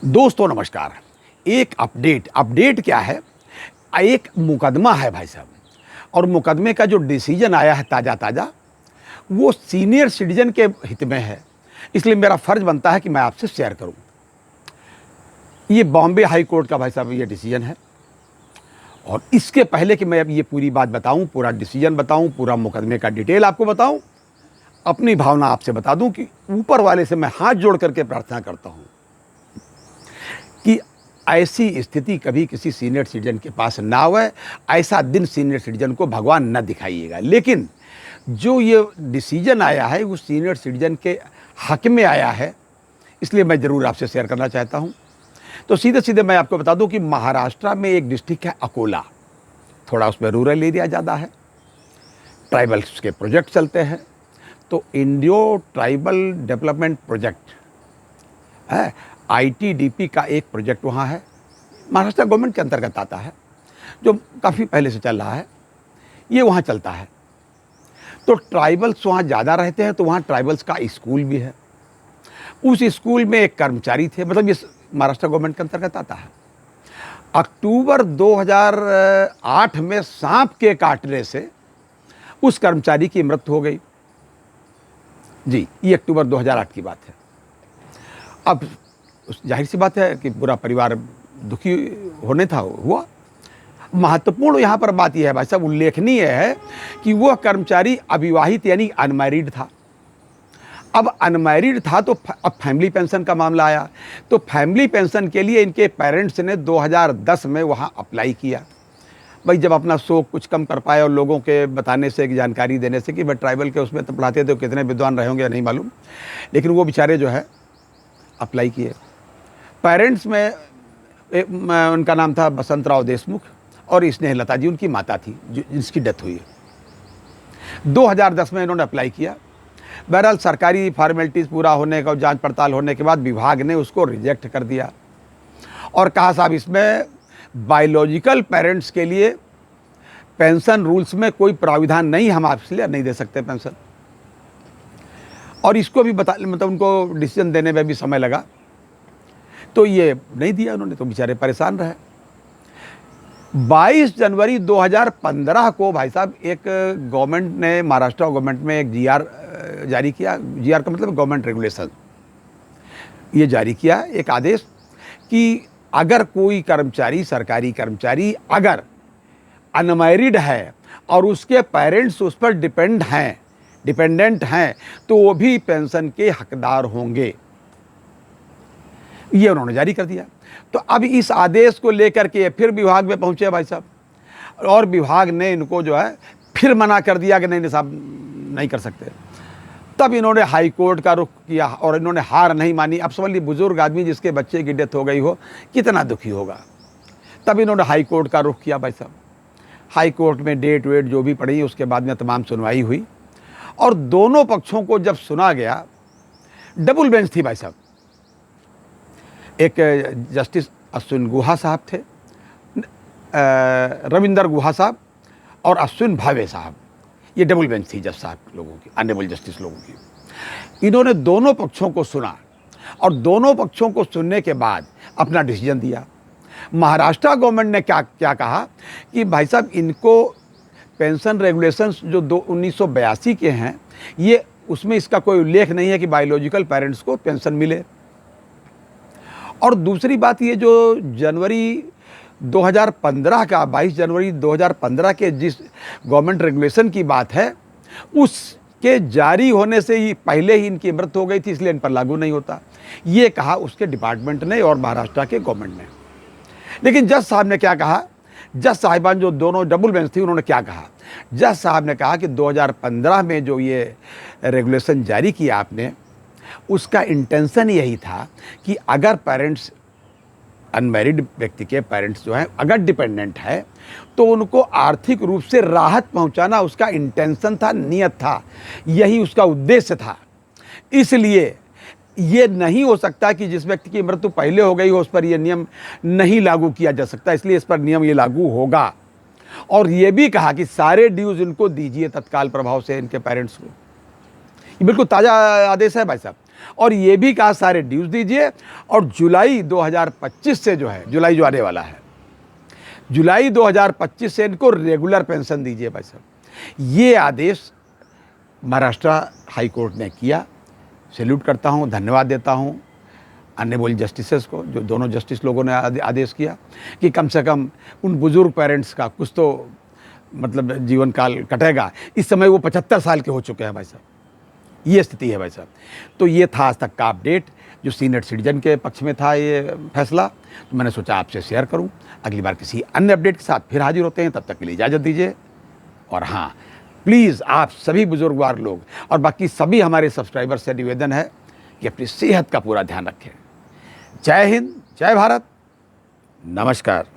दोस्तों नमस्कार। एक अपडेट क्या है? एक मुकदमा है भाई साहब, और मुकदमे का जो डिसीजन आया है ताज़ा वो सीनियर सिटीजन के हित में है। इसलिए मेरा फ़र्ज़ बनता है कि मैं आपसे शेयर करूं। ये बॉम्बे हाई कोर्ट का भाई साहब ये डिसीजन है, और इसके पहले कि मैं अब ये पूरी बात बताऊं, पूरा डिसीजन बताऊं, पूरा मुकदमे का डिटेल आपको बताऊं, अपनी भावना आपसे बता दूं कि ऊपर वाले से मैं हाथ जोड़ करके प्रार्थना करता हूं कि ऐसी स्थिति कभी किसी सीनियर सिटीजन के पास ना आए। ऐसा दिन सीनियर सिटीजन को भगवान न दिखाइएगा। लेकिन जो ये डिसीजन आया है वो सीनियर सिटीजन के हक में आया है, इसलिए मैं ज़रूर आपसे शेयर करना चाहता हूँ। तो सीधे सीधे मैं आपको बता दूं कि महाराष्ट्र में एक डिस्ट्रिक्ट है अकोला, थोड़ा उसमें रूरल एरिया ज़्यादा है, ट्राइबल्स के प्रोजेक्ट चलते हैं। तो इंडियो ट्राइबल डेवलपमेंट प्रोजेक्ट है, ITDP का एक प्रोजेक्ट वहाँ है, महाराष्ट्र गवर्नमेंट के अंतर्गत आता है, जो काफ़ी पहले से चल रहा है। ये वहाँ चलता है। तो ट्राइबल्स वहाँ ज़्यादा रहते हैं, तो वहाँ ट्राइबल्स का स्कूल भी है। उस स्कूल में एक कर्मचारी थे, मतलब ये महाराष्ट्र गवर्नमेंट के अंतर्गत आता है। अक्टूबर 2008 में सांप के काटने से उस कर्मचारी की मृत्यु हो गई। जी, ये अक्टूबर 2008 की बात है। अब जाहिर सी बात है कि पूरा परिवार दुखी होने था हुआ। महत्वपूर्ण यहाँ पर बात यह है भाई साहब, उल्लेखनीय है कि वह कर्मचारी अविवाहित यानी अनमैरिड था। अब अनमैरिड था तो अब फैमिली पेंशन का मामला आया। तो फैमिली पेंशन के लिए इनके पेरेंट्स ने 2010 में वहाँ अप्लाई किया। भाई जब अपना शौक कुछ कम कर पाए और लोगों के बताने से, जानकारी देने से कि भाई ट्राइबल के उसमें तो पढ़ाते थे, कितने विद्वान रहे होंगे नहीं मालूम, लेकिन वो बेचारे जो है अप्लाई किए। पेरेंट्स में उनका नाम था बसंतराव देशमुख और स्नेहलता जी उनकी माता थी जिसकी डेथ हुई है। 2010 में इन्होंने अप्लाई किया। बहरहाल सरकारी फॉर्मेलिटीज़ पूरा होने का, जांच पड़ताल होने के बाद विभाग ने उसको रिजेक्ट कर दिया और कहा साहब इसमें बायोलॉजिकल पेरेंट्स के लिए पेंशन रूल्स में कोई प्राविधान नहीं, हम आपसे नहीं दे सकते पेंशन। और इसको भी मतलब उनको डिसीजन देने में भी समय लगा, तो ये नहीं दिया उन्होंने, तो बेचारे परेशान रहे। 22 जनवरी 2015 को भाई साहब एक गवर्नमेंट ने, महाराष्ट्र गवर्नमेंट में एक GR जारी किया। GR का मतलब गवर्नमेंट रेगुलेशन, ये जारी किया एक आदेश कि अगर कोई कर्मचारी, सरकारी कर्मचारी अगर अनमैरिड है और उसके पेरेंट्स उस पर डिपेंडेंट हैं तो वो भी पेंशन के हकदार होंगे। ये उन्होंने जारी कर दिया। तो अब इस आदेश को लेकर के फिर विभाग में पहुंचे भाई साहब, और विभाग ने इनको जो है फिर मना कर दिया कि नहीं साहब नहीं कर सकते। तब इन्होंने हाई कोर्ट का रुख किया और इन्होंने हार नहीं मानी। अब समझ लीजिए बुजुर्ग आदमी जिसके बच्चे की डेथ हो गई हो कितना दुखी होगा। तब इन्होंने हाई कोर्ट का रुख किया भाई साहब। हाई कोर्ट में डेट वेट जो भी पड़ी, उसके बाद में तमाम सुनवाई हुई और दोनों पक्षों को जब सुना गया, डबल बेंच थी भाई साहब। एक जस्टिस अश्विन गुहा साहब थे, रविंदर गुहा साहब और अश्विन भावे साहब, ये डबल बेंच थी जज साहब लोगों की, ऑनरेबल जस्टिस लोगों की। इन्होंने दोनों पक्षों को सुना और दोनों पक्षों को सुनने के बाद अपना डिसीजन दिया। महाराष्ट्र गवर्नमेंट ने क्या कहा कि भाई साहब इनको पेंशन रेगुलेशंस जो 1982 के हैं, ये उसमें इसका कोई उल्लेख नहीं है कि बायोलॉजिकल पेरेंट्स को पेंशन मिले। और दूसरी बात ये जो जनवरी 2015 का, 22 जनवरी 2015 के जिस गवर्नमेंट रेगुलेशन की बात है, उसके जारी होने से ही पहले ही इनकी मृत्यु हो गई थी, इसलिए इन पर लागू नहीं होता, ये कहा उसके डिपार्टमेंट ने और महाराष्ट्र के गवर्नमेंट ने। लेकिन जज साहब ने क्या कहा, जज साहिबान जो दोनों डबल बेंच थी, उन्होंने क्या कहा, जज साहब ने कहा कि 2015 में जो ये रेगुलेशन जारी किया आपने, उसका इंटेंशन यही था कि अगर पेरेंट्स, अनमैरिड व्यक्ति के पेरेंट्स जो हैं अगर डिपेंडेंट है तो उनको आर्थिक रूप से राहत पहुंचाना उसका इंटेंशन था, नियत था, यही उसका उद्देश्य था। इसलिए ये नहीं हो सकता कि जिस व्यक्ति की मृत्यु पहले हो गई हो उस पर यह नियम नहीं लागू किया जा सकता, इसलिए इस पर नियम ये लागू होगा। और ये भी कहा कि सारे ड्यूज इनको दीजिए तत्काल प्रभाव से, इनके पेरेंट्स को। ये बिल्कुल ताज़ा आदेश है भाई साहब। और ये भी कहा सारे ड्यूज दीजिए, और जुलाई 2025 से जो है, जुलाई जो आने वाला है, जुलाई 2025 से इनको रेगुलर पेंशन दीजिए भाई साहब। ये आदेश महाराष्ट्र हाई कोर्ट ने किया। सैल्यूट करता हूँ, धन्यवाद देता हूँ अनएबल जस्टिसेस को, जो दोनों जस्टिस लोगों ने आदेश किया कि कम से कम उन बुज़ुर्ग पेरेंट्स का कुछ तो मतलब जीवन काल कटेगा। इस समय वो 75 साल के हो चुके हैं भाई साहब, ये स्थिति है भाई साहब। तो ये था आज तक का अपडेट, जो सीनियर सिटीजन के पक्ष में था ये फैसला, तो मैंने सोचा आपसे शेयर करूं। अगली बार किसी अन्य अपडेट के साथ फिर हाजिर होते हैं, तब तक के लिए इजाज़त दीजिए। और हाँ, प्लीज़ आप सभी बुजुर्गवार लोग और बाकी सभी हमारे सब्सक्राइबर से निवेदन है कि अपनी सेहत का पूरा ध्यान रखें। जय हिंद, जय भारत, नमस्कार।